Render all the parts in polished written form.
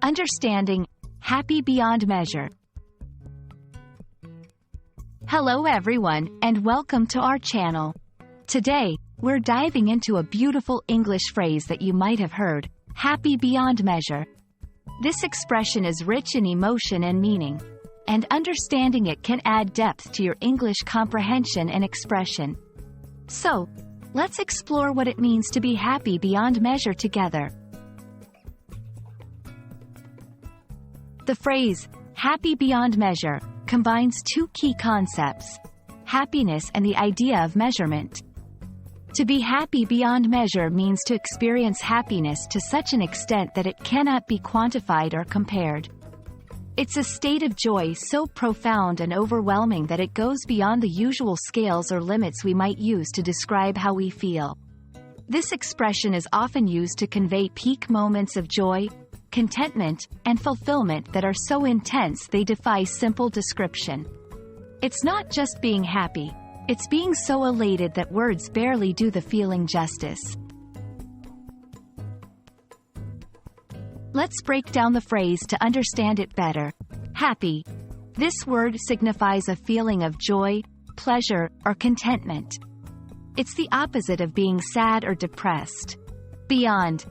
Understanding happy beyond measure. Hello everyone, and welcome to our channel. Today, we're diving into a beautiful English phrase that you might have heard, happy beyond measure. This expression is rich in emotion and meaning, and understanding it can add depth to your English comprehension and expression. So, let's explore what it means to be happy beyond measure together. The phrase, happy beyond measure, combines two key concepts, happiness and the idea of measurement. To be happy beyond measure means to experience happiness to such an extent that it cannot be quantified or compared. It's a state of joy so profound and overwhelming that it goes beyond the usual scales or limits we might use to describe how we feel. This expression is often used to convey peak moments of joy, contentment, and fulfillment that are so intense they defy simple description. It's not just being happy, it's being so elated that words barely do the feeling justice. Let's break down the phrase to understand it better. Happy. This word signifies a feeling of joy, pleasure, or contentment. It's the opposite of being sad or depressed. Beyond.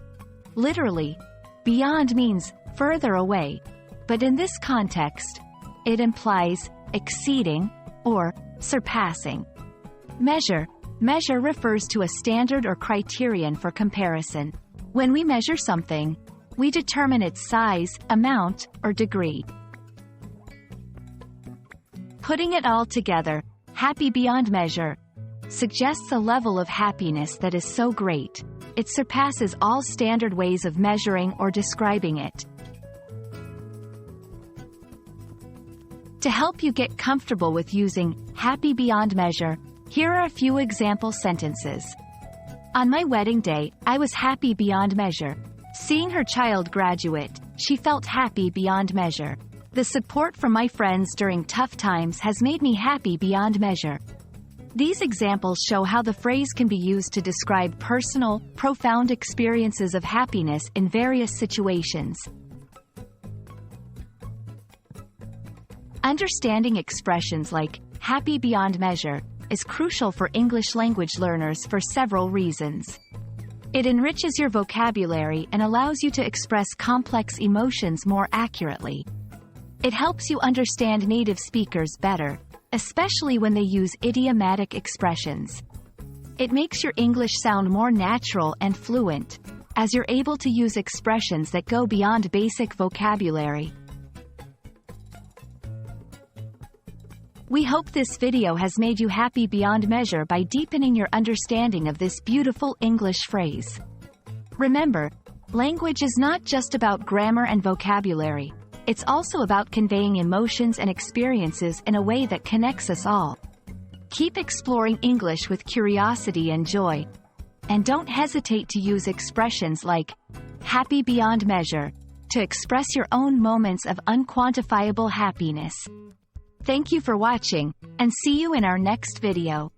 Literally, beyond means further away, but in this context, it implies exceeding or surpassing. Measure refers to a standard or criterion for comparison. When we measure something, we determine its size, amount, or degree. Putting it all together, happy beyond measure suggests a level of happiness that is so great, it surpasses all standard ways of measuring or describing it. To help you get comfortable with using happy beyond measure, here are a few example sentences. On my wedding day, I was happy beyond measure. Seeing her child graduate, she felt happy beyond measure. The support from my friends during tough times has made me happy beyond measure. These examples show how the phrase can be used to describe personal, profound experiences of happiness in various situations. Understanding expressions like happy beyond measure is crucial for English language learners for several reasons. It enriches your vocabulary and allows you to express complex emotions more accurately. It helps you understand native speakers better, especially when they use idiomatic expressions. It makes your English sound more natural and fluent, as you're able to use expressions that go beyond basic vocabulary. We hope this video has made you happy beyond measure by deepening your understanding of this beautiful English phrase. Remember, language is not just about grammar and vocabulary, it's also about conveying emotions and experiences in a way that connects us all. Keep exploring English with curiosity and joy. And don't hesitate to use expressions like happy beyond measure to express your own moments of unquantifiable happiness. Thank you for watching, and see you in our next video.